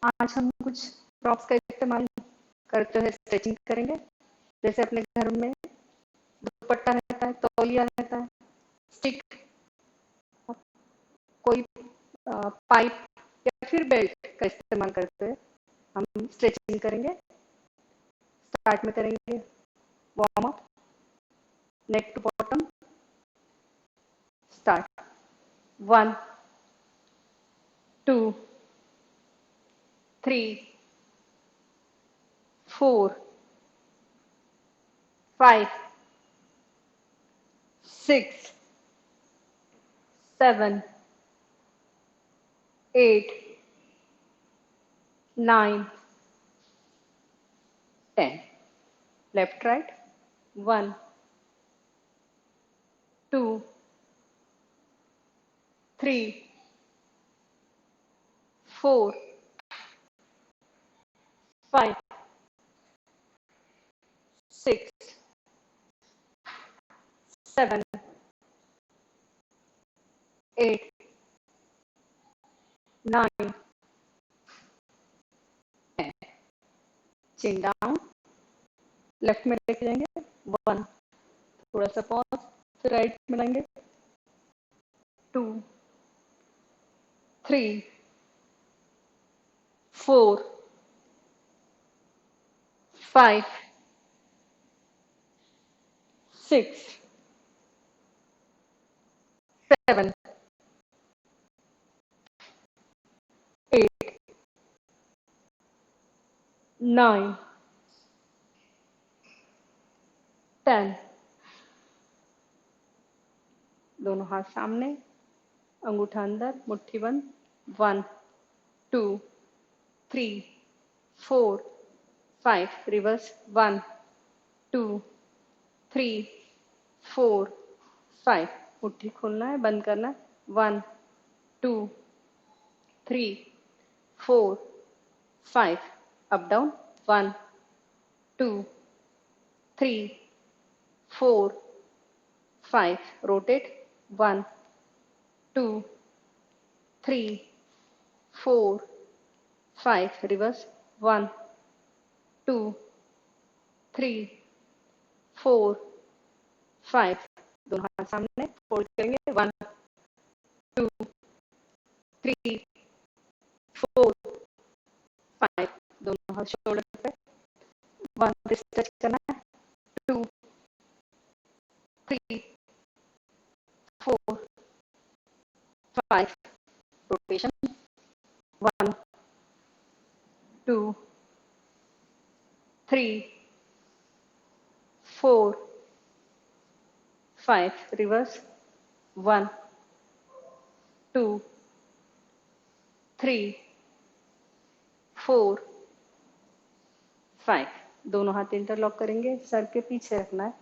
आज हम कुछ प्रॉप्स का इस्तेमाल करते हुए स्ट्रेचिंग करेंगे। जैसे अपने घर में दुपट्टा रहता है, तौलिया रहता है, स्टिक, कोई पाइप या फिर बेल्ट का इस्तेमाल करते हुए हम स्ट्रेचिंग करेंगे। स्टार्ट में करेंगे warm up, neck to bottom. Start 1 2 3 4 5 6 7 8 9 10। Left right 1 2 3 4 5 6 7 8 9 10। Chin down, left में लेके जाएंगे 1, थोड़ा सा पॉज, फिर राइट में लाएंगे 2 3 4 5 6 7 8 9 10। दोनों हाथ सामने, अंगूठा अंदर, मुट्ठी बंद। 1 2 3 4 5, रिवर्स 1 2 3 4 5। मुट्ठी खोलना है, बंद करना है 1 2 3 4 5। Up down 1 2 3 4 5। रोटेट 1 2 3 4 5। रिवर्स 1 2 3 4 5। दोनों हाथ सामने, फोल्ड करेंगे 1 2 3 4 5। दोनों हाथ शोल्डर पे, 1 रिस्ट टच करना है, 2 3 4 5। रोटेशन 1 2 3 4 5। रिवर्स 1 2 3 4 5। दोनों हाथ इंटरलॉक करेंगे, सर के पीछे रखना है,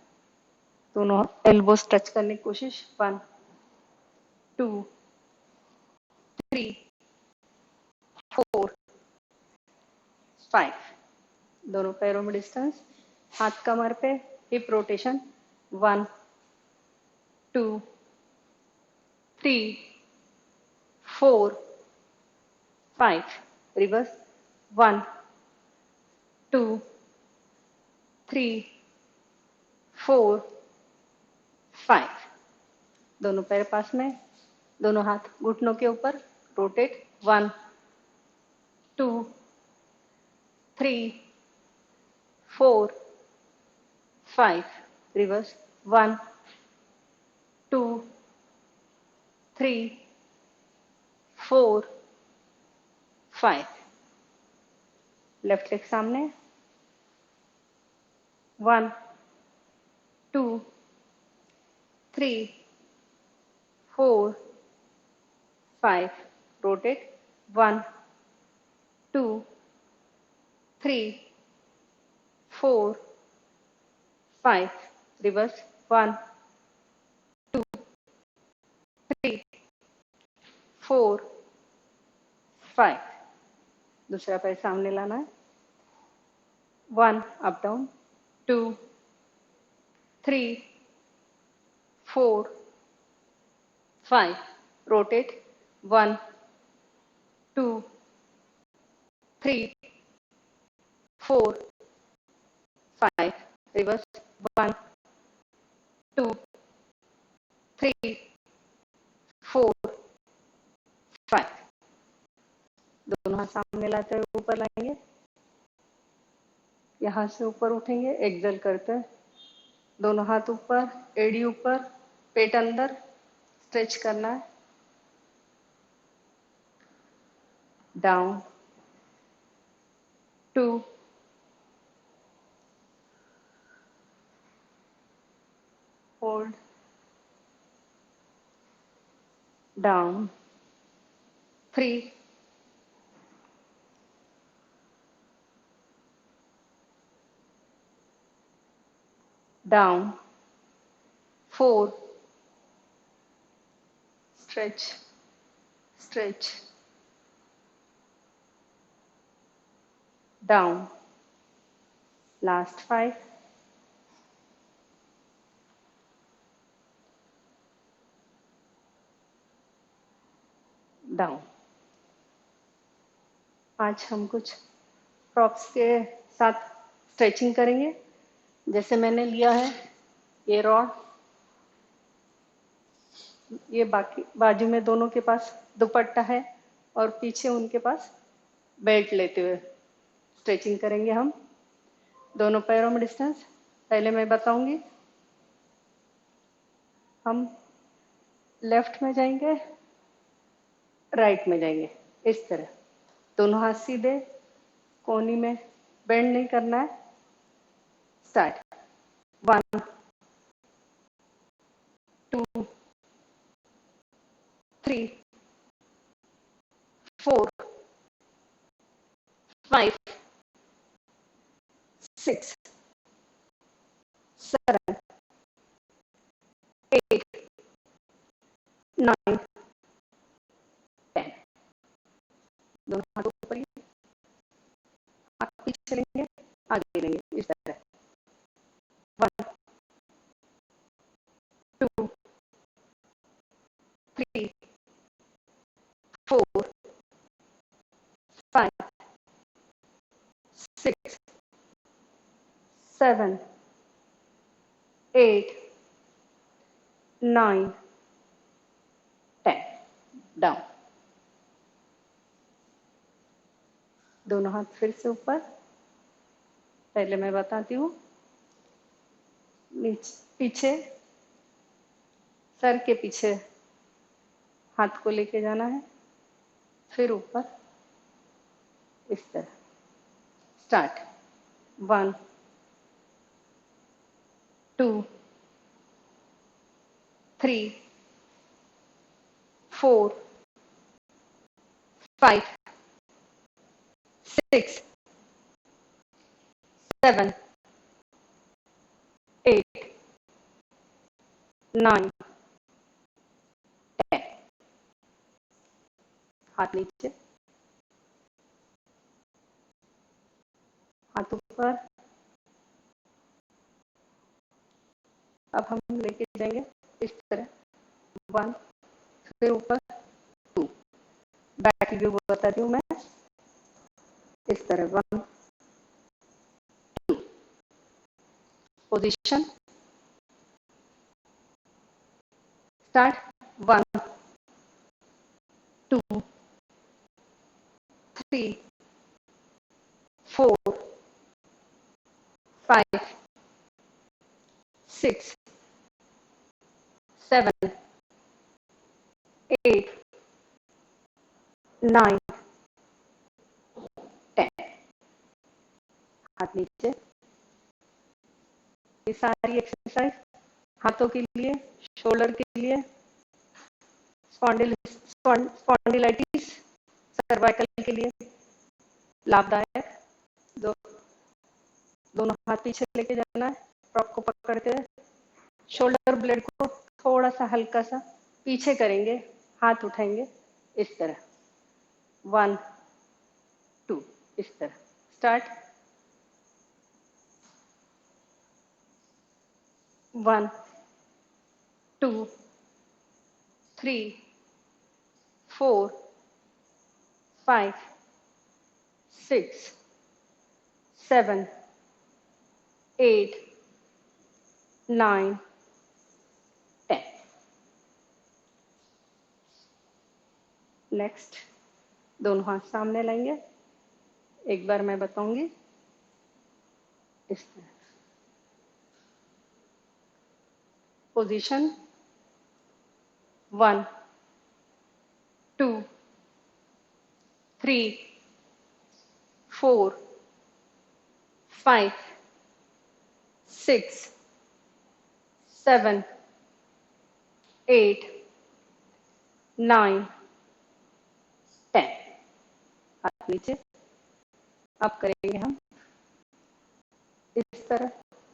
दोनों एल्बोस टच करने की कोशिश। 1 2 3 4 5। दोनों पैरों में डिस्टेंस, हाथ कमर पे, हिप रोटेशन 1 2 3 4 5। रिवर्स 1 2 3 4 5। दोनों पैर पास में, दोनों हाथ घुटनों के ऊपर, रोटेट 1 2 3 4 5। रिवर्स 1 2 3 4 5। लेफ्ट लेग सामने, 1 2 3 4 5। रोटेट 1 2 3 4 5। रिवर्स 1 2 3 4 5। दूसरा पैर सामने लाना है, 1 अप डाउन 2 3 4 5। रोटेट 1 2 3, 4, 5. Reverse. 1, 2, 3, 4, 5. दोनों हाथ सामने लाते हुए ऊपर लाएंगे, यहां से ऊपर उठेंगे, एक्सेल करते हैं, दोनों हाथ ऊपर, एड़ी ऊपर, पेट अंदर, स्ट्रेच करना है, down, 2, hold, down, 3, down, 4, stretch, stretch, down, last 5, down. आज हम कुछ प्रॉप्स के साथ स्ट्रेचिंग करेंगे। जैसे मैंने लिया है ये रॉड, ये बाकी बाजू में दोनों के पास दुपट्टा है और पीछे उनके पास बेल्ट लेते हुए स्ट्रेचिंग करेंगे हम। दोनों पैरों में डिस्टेंस पहले मैं बताऊंगी। हम लेफ्ट में जाएंगे, राइट में जाएंगे, इस तरह दोनों हाथ सीधे, कोहनी में बेंड नहीं करना है। स्टार्ट, 1, 2, 3, 4, 5, 6, 7, 8, 9, 10। दोनों हाथ ऊपर ही, हाथ पीछे लेंगे, आगे लेंगे, इस तरह। 1, 2, 3, 4, 5, 6, 7, 8, 9, 10। डाउन। दोनों हाथ फिर से ऊपर, पहले मैं बताती हूँ। नीचे, पीछे, सर के पीछे हाथ को लेके जाना है, फिर ऊपर, इस तरह। स्टार्ट, 1, 2, 3, 4, 5, 6, 7, 8, 9, 10। हाथ नीचे, हाथ ऊपर। अब हम लेके जाएंगे इस तरह, 1, फिर ऊपर, 2। बैक व्यू बताती हूँ मैं, इस तरह, 1, 2। Position, start, 1, 2, 3, 4, 5, 6, 7, 8, 9, 10। हाथ नीचे। ये सारी एक्सरसाइज हाथों के लिए, शोल्डर के लिए, स्पॉन्डिलाइटिस, सर्वाइकल के लिए लाभदायक। दोनों हाथ पीछे लेके जाना है, प्रॉप को पकड़ते हुए, शोल्डर ब्लेड को थोड़ा सा हल्का सा पीछे करेंगे, हाथ उठाएंगे, इस तरह, 1, 2, इस तरह। स्टार्ट, 1, 2, 3, 4, 5, 6, 7, 8, 9, 10. नेक्स्ट, दोनों हाथ सामने लाएंगे। एक बार मैं बताऊंगी, इस तरह पोजीशन 1, 2, 3, 4, 5, 6, 7, 8, 9, 10। हाथ नीचे। अब करेंगे हम इस तरह,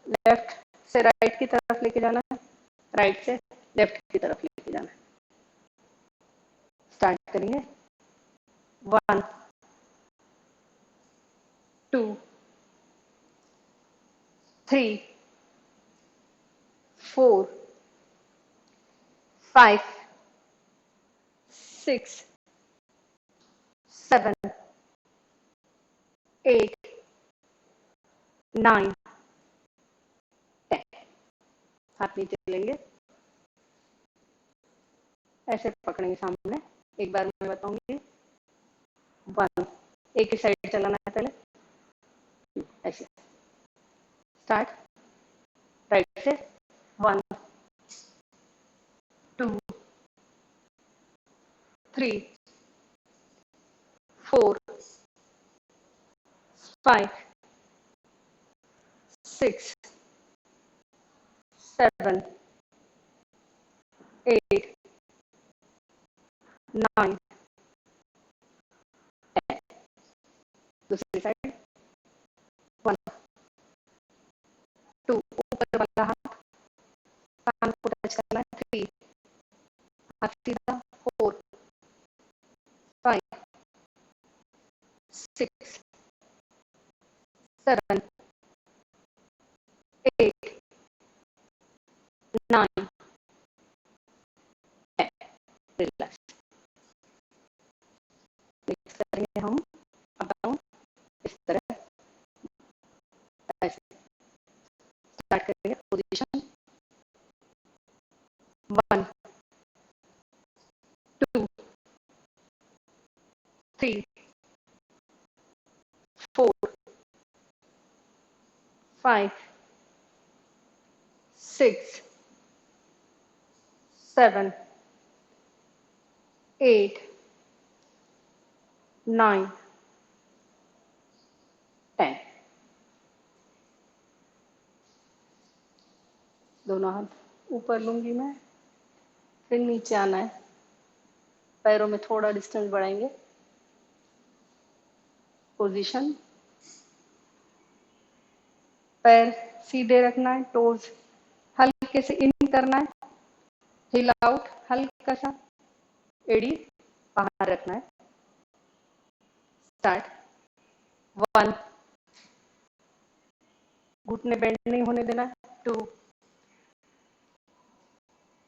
लेफ्ट से राइट की तरफ लेके जाना है, राइट से लेफ्ट की तरफ लेके जाना है। स्टार्ट करेंगे। 1, 2, 3, 4, 5, 6, 7, 8, 9, 10। हाथ नीचे लेंगे, ऐसे पकड़ेंगे सामने। एक बार मैं बताऊंगी। 1, एक ही साइड चलाना है पहले, ऐसे। स्टार्ट, राइट से। 1, 2, 3, 4, 5, 6, 7, 8, 9, 10। दूसरी साइड। 1, 2, ऊपर वाला हाथ कान को टच करना है। 3, हाथ सीधा। 4, 5, 6, 7, 8, 9, 10। रिलैक्स। मिक्स करेंगे हम अप डाउन इस तरह, ऐसे। स्टार्ट करेंगे। पोजीशन 1, 2, 3, 4, 5, 6, 7, 8, 9, 10। दोनों हाथ ऊपर लूंगी मैं, फिर नीचे आना है। पैरों में थोड़ा डिस्टेंस बढ़ाएंगे। पोजीशन, पैर सीधे रखना है, टोज हल्के से इन करना है, हिल आउट हल्का सा, एड़ी बाहर रखना है। स्टार्ट। 1, घुटने बेंड नहीं होने देना है। 2,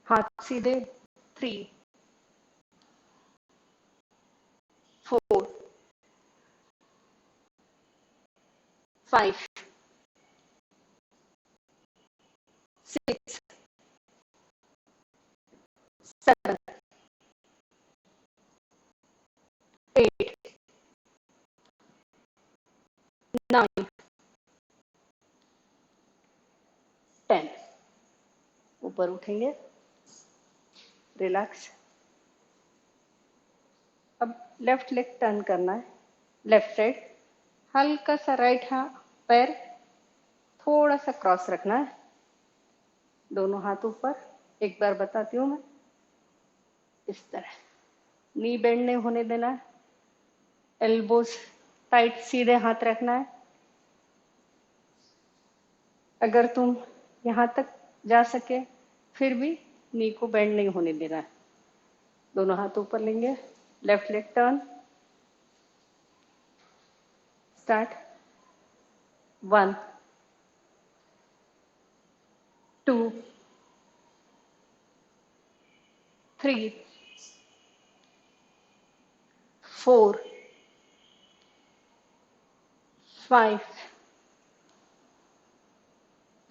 हाथ सीधे। 3, 4, 5, 6, 7, 8, 9, 10। ऊपर उठेंगे, रिलैक्स। अब लेफ्ट लेग टर्न करना है, लेफ्ट साइड। हल्का सा राइट हाथ पैर थोड़ा सा क्रॉस रखना है, दोनों हाथ ऊपर। एक बार बताती हूँ मैं, इस तरह। नी बेंड नहीं होने देना है, एल्बोज टाइट सीधे हाथ रखना है। अगर तुम यहाँ तक जा सके फिर भी नी को बेंड नहीं होने देना है। दोनों हाथ ऊपर लेंगे, लेफ्ट लेग टर्न। स्टार्ट। 1, 2, 3, 4, 5,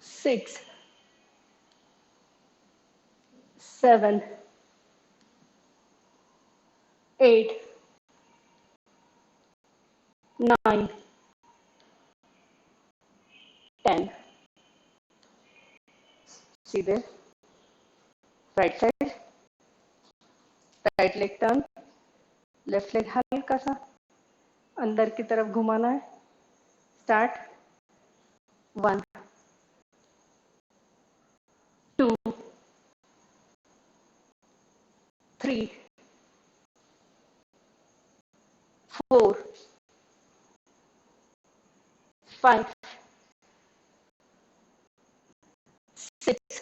6, 7, 8, 9, 10. सीधे right side, right leg turn, left leg हल्का सा अंदर की तरफ घुमाना है. स्टार्ट. 1, 2, 3, 4, 5, 6,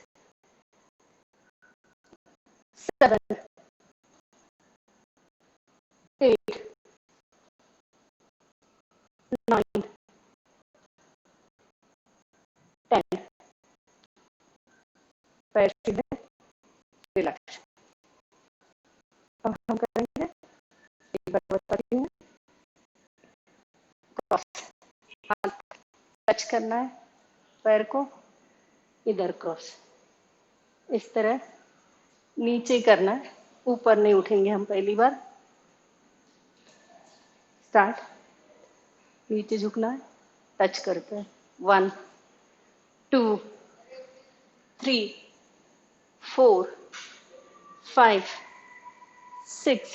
7, 8, 9, 10. पैर सीधे, रिलैक्स. अब हम करेंगे, एक बार बताती हूँ. क्रॉस, हाथ टच करना है पैर को, इधर क्रॉस. इस तरह नीचे करना है, ऊपर नहीं उठेंगे हम पहली बार. स्टार्ट. नीचे झुकना है, टच करते हैं. 1, 2, 3, 4, 5, 6,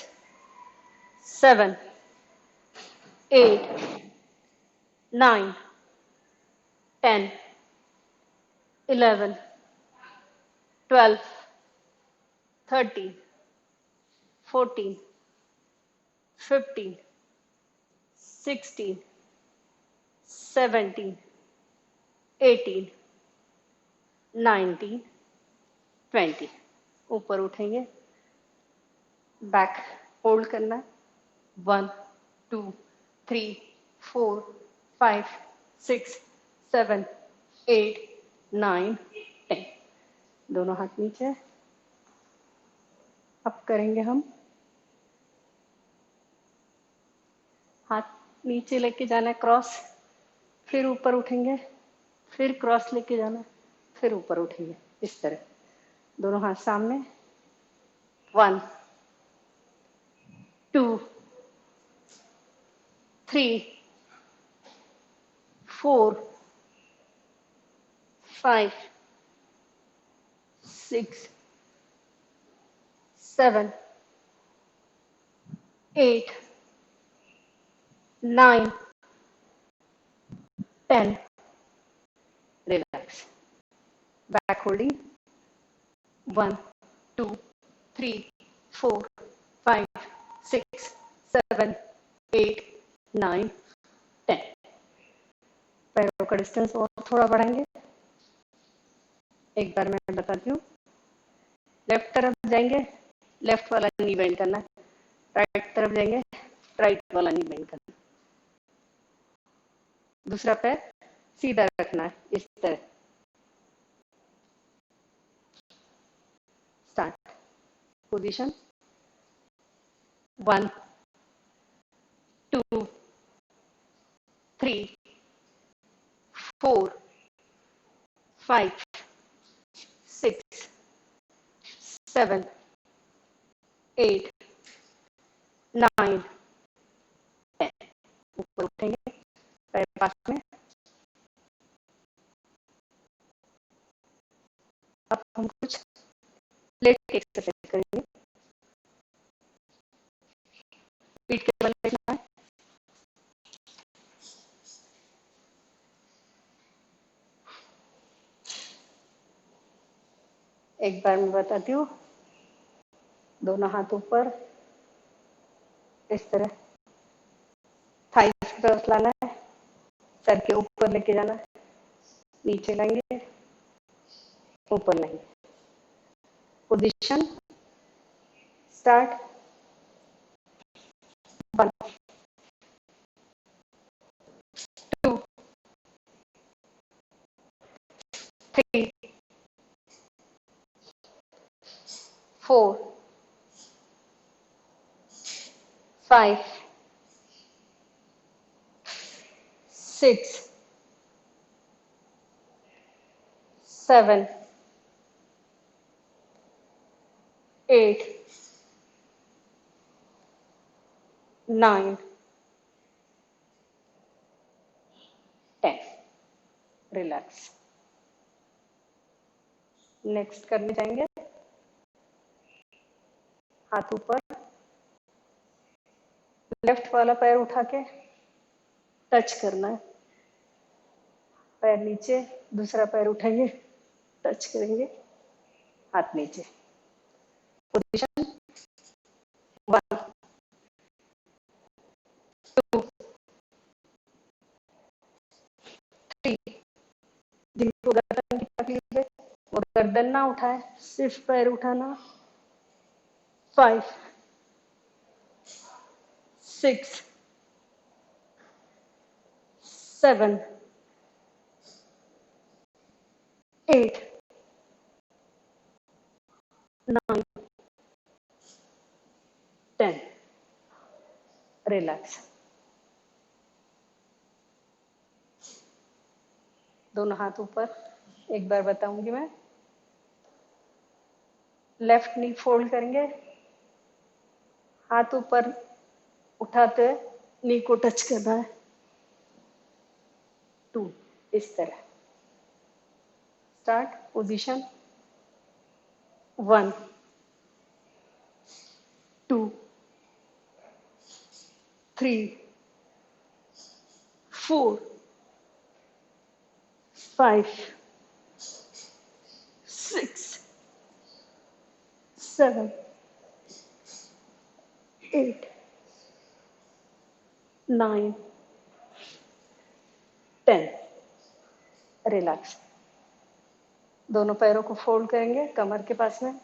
7, 8, 9, 10, 11, 12, 13, 14, 15, 16, 17, 18, 19, 20. ऊपर उठेंगे, बैक होल्ड करना है. 1, 2, 3, 4, 5, 6, 7, 8, 9, 10. दोनों हाथ नीचे. अब करेंगे हम, हाथ नीचे लेके जाना है, क्रॉस, फिर ऊपर उठेंगे, फिर क्रॉस लेके जाना है, फिर ऊपर उठेंगे. इस तरह दोनों हाथ सामने. 1, 2, 3, 4, 5, 6, 7, 8, 9, 10. Relax. Back holding. 1, 2, 3, 4, 5, 6, 7, 8, 9, 10. पैरों का डिस्टेंस और थोड़ा बढ़ाएंगे. एक बार मैं बताती हूँ. लेफ्ट तरफ जाएंगे, लेफ्ट वाला नी बेंड करना है. राइट तरफ जाएंगे, राइट वाला नी बेंड करना है. दूसरा पैर सीधा रखना है, इस तरह. स्टार्ट. पोजीशन. 1, 2, 3, 4, 5, 6, 7, 8, 9, 10. ऊपर उठेंगे, पैर पास में. अब हम कुछ लेट एक्सरसाइज करेंगे. पीठ के बल लेटना है. एक बार मैं बताती हूँ. दोनों हाथ ऊपर, इस तरह थाइस की तरफ लाना है, सर के ऊपर लेके जाना है, नीचे लाएंगे, ऊपर लाएंगे. पोजीशन. स्टार्ट. 1, 2, 3, 4, 5, 6 7 8 9 10. रिलैक्स. नेक्स्ट करने जाएंगे. हाथ ऊपर, लेफ्ट वाला पैर उठा के टच करना है. पैर नीचे, दूसरा पैर उठाएंगे, टच करेंगे, हाथ नीचे. पोजीशन 1 2 3. जिनको गर्दन की तकलीफ है वो गर्दन ना उठाए, सिर्फ पैर उठाना. 5 6 7 8 9 10. रिलैक्स. दोनों हाथ ऊपर. एक बार बताऊंगी मैं. लेफ्ट नी फोल्ड करेंगे, हाथ ऊपर उठाते नी को टच करना है. 2. इस तरह. स्टार्ट. पोजीशन 1 2 3 4 5 6 7 8 9 10. रिलैक्स. दोनों पैरों को फोल्ड करेंगे कमर के पास में.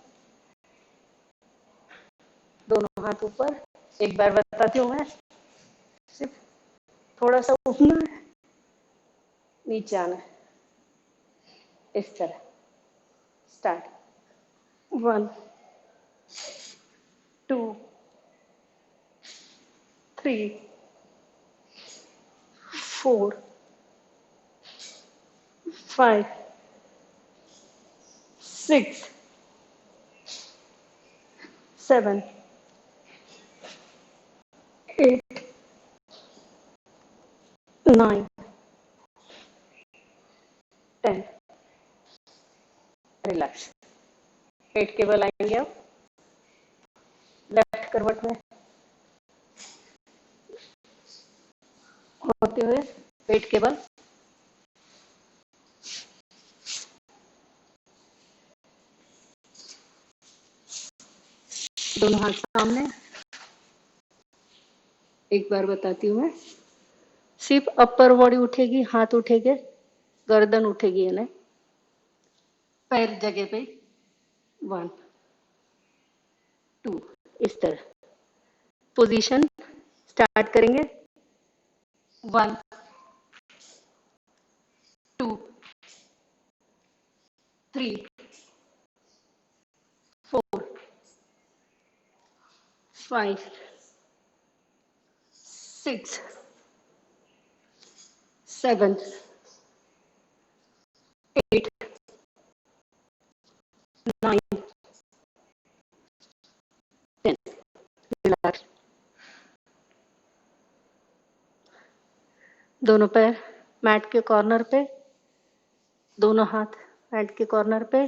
दोनों हाथ ऊपर. एक बार बताती हूँ मैं. सिर्फ थोड़ा सा उठना है, नीचे आना है, इस तरह. स्टार्ट. 1 2 3 4 5 6 7 8 9 10. रिलैक्स. पेट के बल आएंगे अब. लेफ्ट करवट में होते हुए पेट के बल. दोनों हाथ सामने. एक बार बताती हूँ मैं. सिर्फ अपर बॉडी उठेगी, हाथ उठेंगे, गर्दन उठेगी, है ना. पैर जगह पे. 1 2. इस तरह. पोजीशन स्टार्ट करेंगे. 1 2 3 4 5 6 7 8 9 10. रिलैक्स. दोनों पैर मैट के कॉर्नर पे. दोनों हाथ मैट के कॉर्नर पे.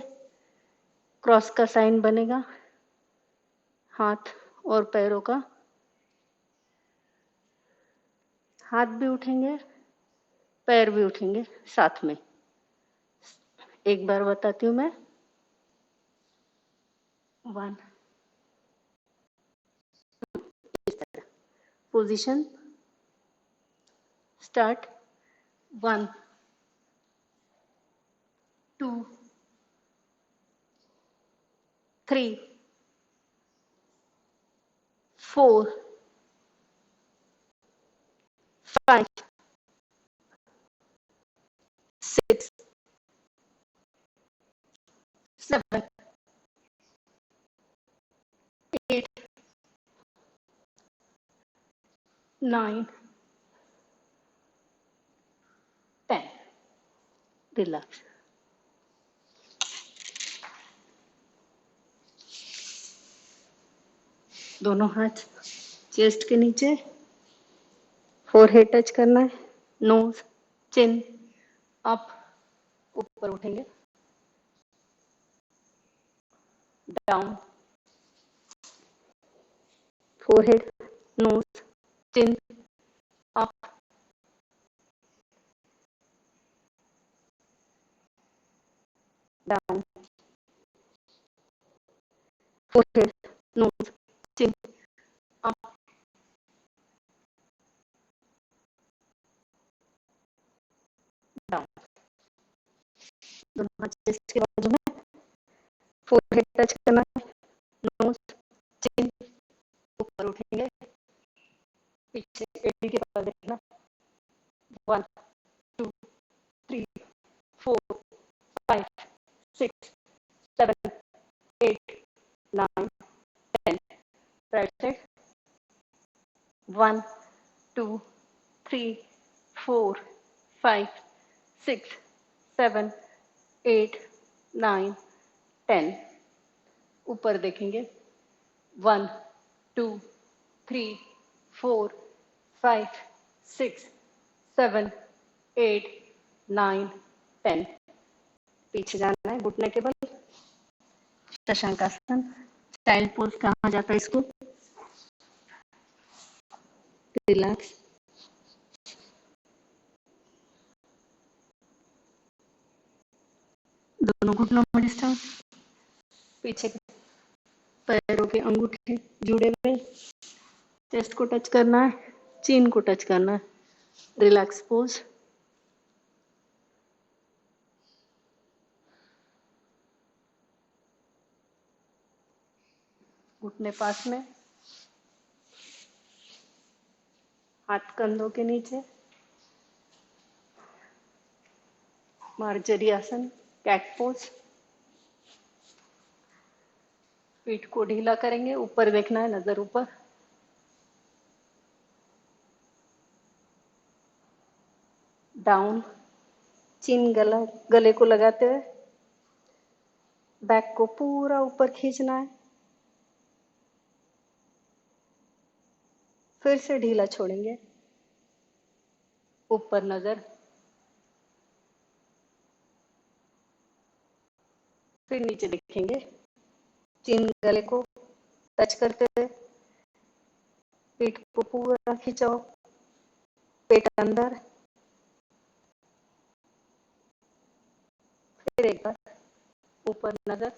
क्रॉस का साइन बनेगा हाथ और पैरों का. हाथ भी उठेंगे, पैर भी उठेंगे साथ में. एक बार बताती हूँ मैं. 1 इस तरह. Position start. 1 2 3 4 5 6 7 8 9 रिलैक्स। दोनों हाथ चेस्ट के नीचे, फोरहेड टच करना है, नोज, चिन, अप, ऊपर उठेंगे, down, forehead, nose, chin, up, down, forehead, nose, chin, up, down। दोनों हाथ चेस्ट के बाजू में, फोरहेड टच करना है, नोज, चिन, ऊपर उठेंगे, पीछे एड़ी के पास देखना, 1 2 3 4 5 6 7 8 9 10। Right side, 1 2 3 4 5 6 7 8 9 10। ऊपर देखेंगे, 1 2 3 4 5 6 7 8 9 10। पीछे जाना है घुटने के बल, शशांकासन। चाइल्ड पोज कहा जाता है इसको, रिलैक्स। दोनों घुटनों में डिस्टेंस, पीछे पैरों के अंगूठे जुड़े हुए, चेस्ट को टच करना है, चिन को टच करना है, रिलैक्स पोज। घुटने पास में, हाथ कंधों के नीचे, मार्जरी आसन, कैट पोज। पीठ को ढीला करेंगे, ऊपर देखना है, नजर ऊपर, डाउन, चिन गले को लगाते हुए, बैक को पूरा ऊपर खींचना है, फिर से ढीला छोड़ेंगे, ऊपर नजर, फिर नीचे देखेंगे, चिन गले को टच करते हुए, पीठ को पूरा खिंचाओ, पेट अंदर, फिर एक बार ऊपर नजर,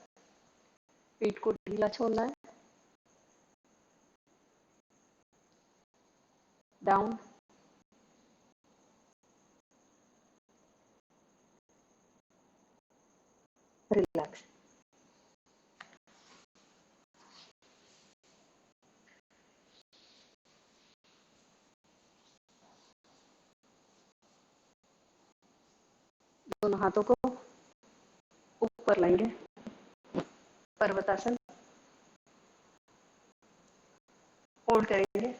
पीठ को ढीला छोड़ना है, डाउन, रिलैक्स। दोनों हाथों को ऊपर लाएंगे, पर्वतासन, होल्ड करेंगे,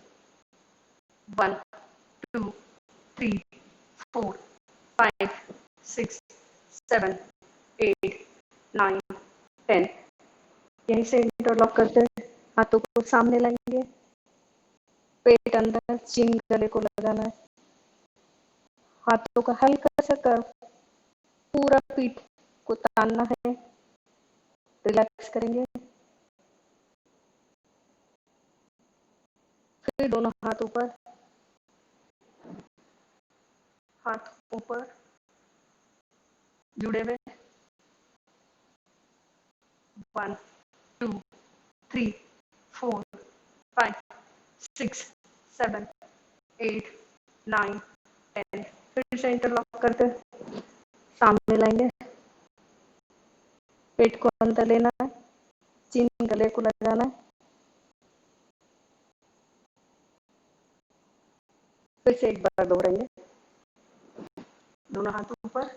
1 2 3 4 5 6 7 8 9 10। यहीं से इंटरलॉक करते हैं, हाथों को सामने लाएंगे, पेट अंदर, चिन गले को लगाना है, हाथों का हल्का सा कर्व, पूरा पीठ को तानना है, रिलैक्स करेंगे, फिर दोनों हाथ ऊपर, हाथ ऊपर जुड़े हुए, 1 2 3 4 5 6 7 8 9 10। फिर से इंटरलॉक करते सामने लाएंगे, पेट को अंदर लेना है, चिन गले को लगाना है, फिर से एक बार दोहराएंगे, दोनों हाथ ऊपर,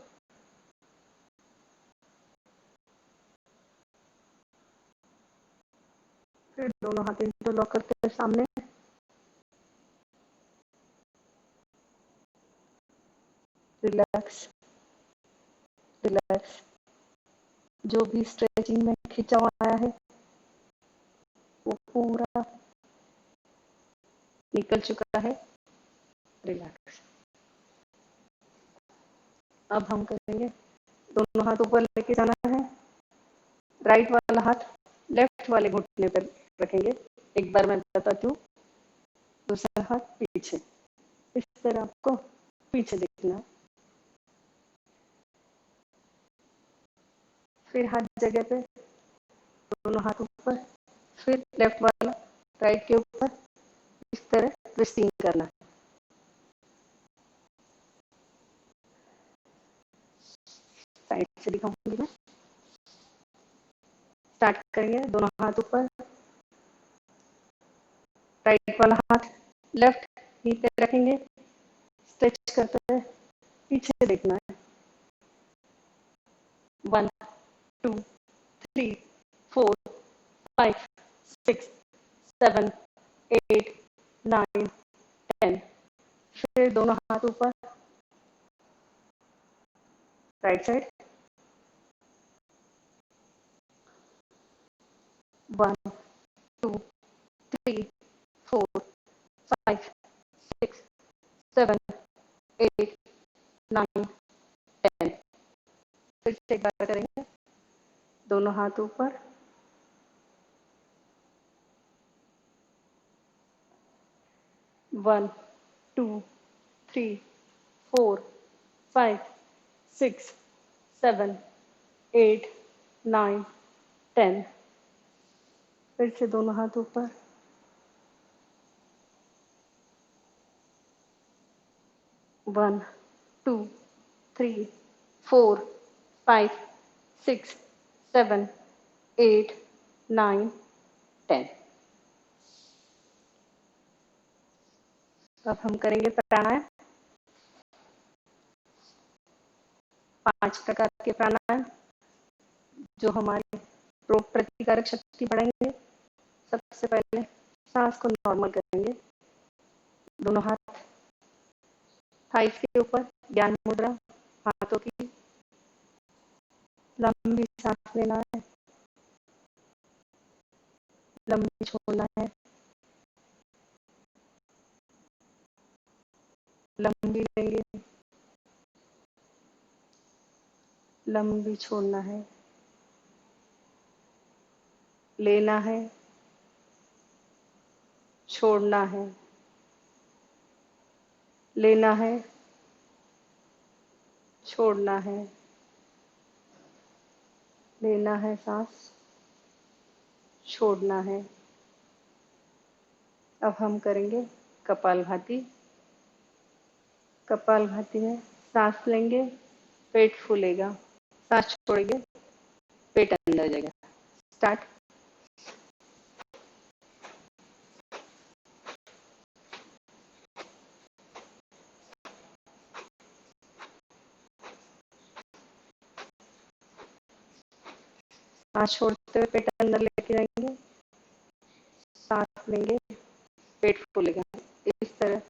फिर दोनों हाथ इंटरलॉक करते सामने, रिलैक्स। रिलैक्स। जो भी स्ट्रेचिंग में खिंचा हुआ आया है वो पूरा निकल चुका है। रिलैक्स। अब हम करेंगे, दोनों हाथ ऊपर लेके जाना है। राइट वाला हाथ लेफ्ट वाले घुटने पर रखेंगे। एक बार मैं बताती हूँ। दूसरा हाथ पीछे, इस तरह आपको पीछे देखना है। फिर हाथ जगह पे, दोनों हाथ ऊपर, फिर लेफ्ट वाला राइट के ऊपर, इस तरह ट्विस्टिंग करना है। साइड से दिखाऊंगी मैं। स्टार्ट करेंगे, दोनों हाथ ऊपर, राइट वाला हाथ लेफ्ट नी पे रखेंगे, स्ट्रेच करते हुए पीछे देखना है। 1 2 3 4 5 6 7 8 9 10। फिर दोनों हाथ ऊपर, राइट साइड। 1 2 3 4 5 6 7 8 9 10। फिर से एक बार करेंगे, दोनों हाथ ऊपर, 1 2 3 4 5 6 7 8 9 10। फिर से दोनों हाथ ऊपर, 1 2 3 4 5 6 7 8 9 10। अब हम करेंगे प्राणायाम। 5 प्रकार के प्राणायाम जो हमारी रोग प्रतिकारक शक्ति बढ़ाएंगे। सबसे पहले सांस को नॉर्मल करेंगे। दोनों हाथ थाइस के ऊपर, ज्ञान मुद्रा, हाथों की। लंबी सांस लेना है, लंबी छोड़ना है, लंबी लेंगे, लंबी छोड़ना है, लेना है, छोड़ना है, लेना है, छोड़ना है, लेना है सांस, छोड़ना है। अब हम करेंगे कपालभाति। कपालभाति में सांस लेंगे, पेट फूलेगा, सांस छोड़ेंगे, पेट अंदर जाएगा। स्टार्ट। सांस छोड़ते हुए पेट अंदर लेके जाएंगे, सांस लेंगे, पेट फूलेगा। इस तरह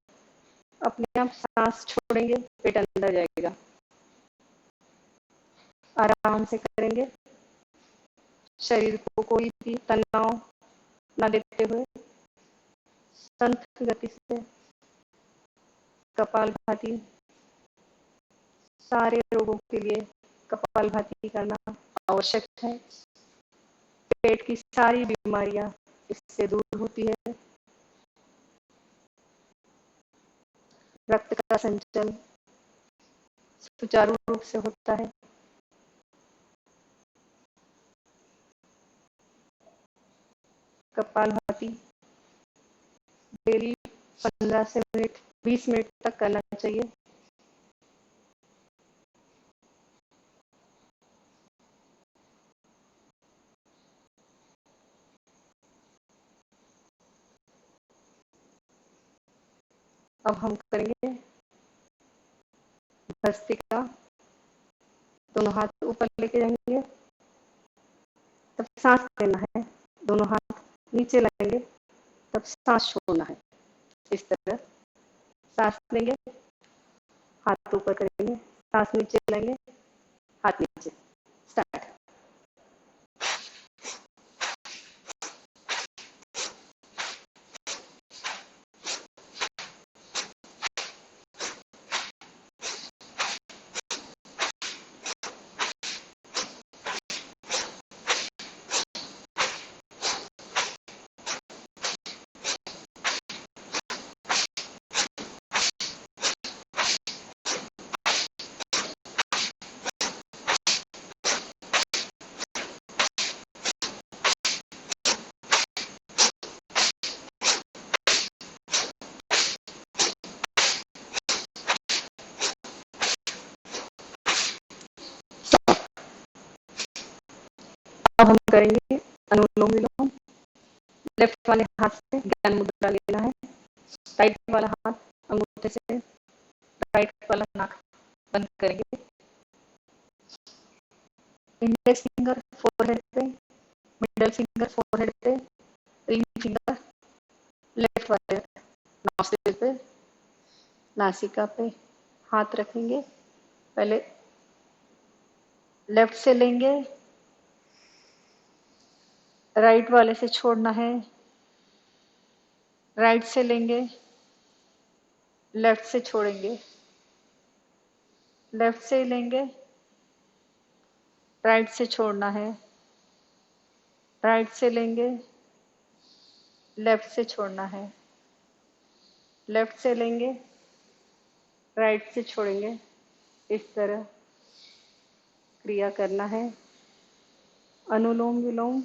अपने आप सांस छोड़ेंगे, पेट अंदर जाएगा। आराम से करेंगे, शरीर को कोई भी तनाव न देते हुए संत गति से। कपालभाति सारे रोगों के लिए कपालभाति करना आवश्यक है। पेट की सारी बीमारियां इससे दूर होती है। रक्त का संचलन सुचारू रूप से होता है। कपालभाति डेली 15 से 20 मिनट तक करना चाहिए। अब हम करेंगे भस्त्रिका। दोनों हाथ ऊपर लेके जाएंगे, तब सांस लेना है। दोनों हाथ नीचे लाएंगे, तब सांस छोड़ना है। इस तरह सांस लेंगे, हाथ ऊपर करेंगे, सांस नीचे लाएंगे, हाथ नीचे, स्टार्ट। अब हम करेंगे अनुलोम विलोम। लेफ्ट वाले हाथ से ज्ञान मुद्रा लेना है, राइट वाला हाथ अंगूठे से राइट वाला नाक बंद करेंगे। इंडेक्स फिंगर फोरहेड पे, मिडल फिंगर फोरहेड पे, रिंग फिंगर लेफ्ट वाले नॉस्ट्रिल पे, नासिका पे हाथ रखेंगे। पहले लेफ्ट से लेंगे, राइट वाले से छोड़ना है, राइट से लेंगे, लेफ्ट से छोड़ेंगे, लेफ्ट से लेंगे, राइट से छोड़ना है, राइट से लेंगे, लेफ्ट से छोड़ना है, लेफ्ट से लेंगे, राइट से छोड़ेंगे। इस तरह क्रिया करना है। अनुलोम विलोम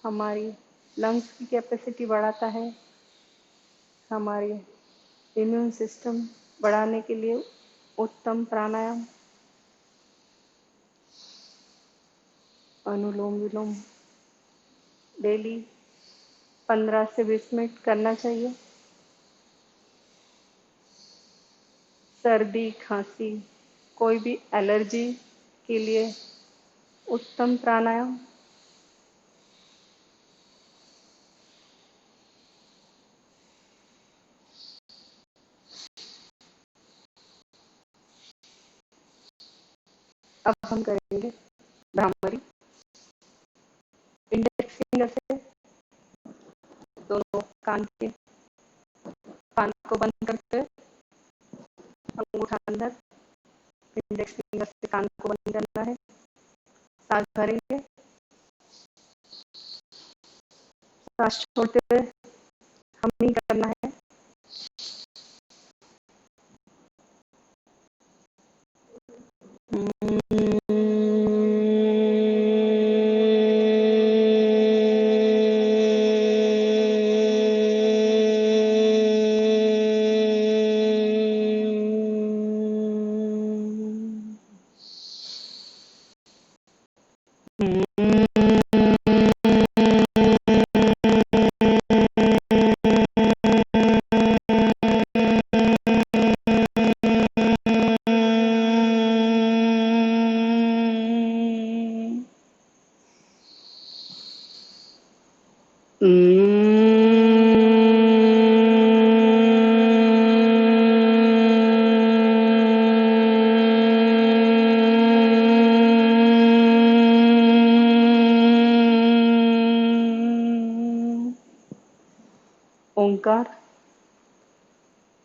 हमारी लंग्स की कैपेसिटी बढ़ाता है, हमारी इम्यून सिस्टम बढ़ाने के लिए उत्तम प्राणायाम। अनुलोम विलोम डेली 15 से 20 मिनट करना चाहिए। सर्दी खांसी कोई भी एलर्जी के लिए उत्तम प्राणायाम। अब हम करेंगे भ्रामरी। इंडेक्स फिंगर से दोनों कान को बंद करते हुए अंगूठा अंदर, इंडेक्स फिंगर से कान को बंद करना है। सांस भरेंगे, सांस छोड़ते हुए हमिंग करना है। ओंकार,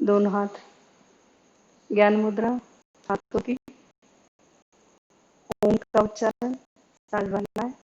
दोनों हाथ ज्ञान मुद्रा हाथों की। ओम का उच्चारण सांस भरना है।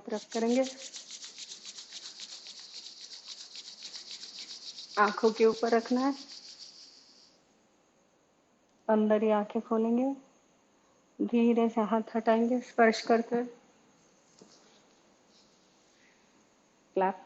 तरफ करेंगे। आंखों के ऊपर रखना है, अंदर ही आंखें खोलेंगे, धीरे से हाथ हटाएंगे स्पर्श कर कर। क्लैप।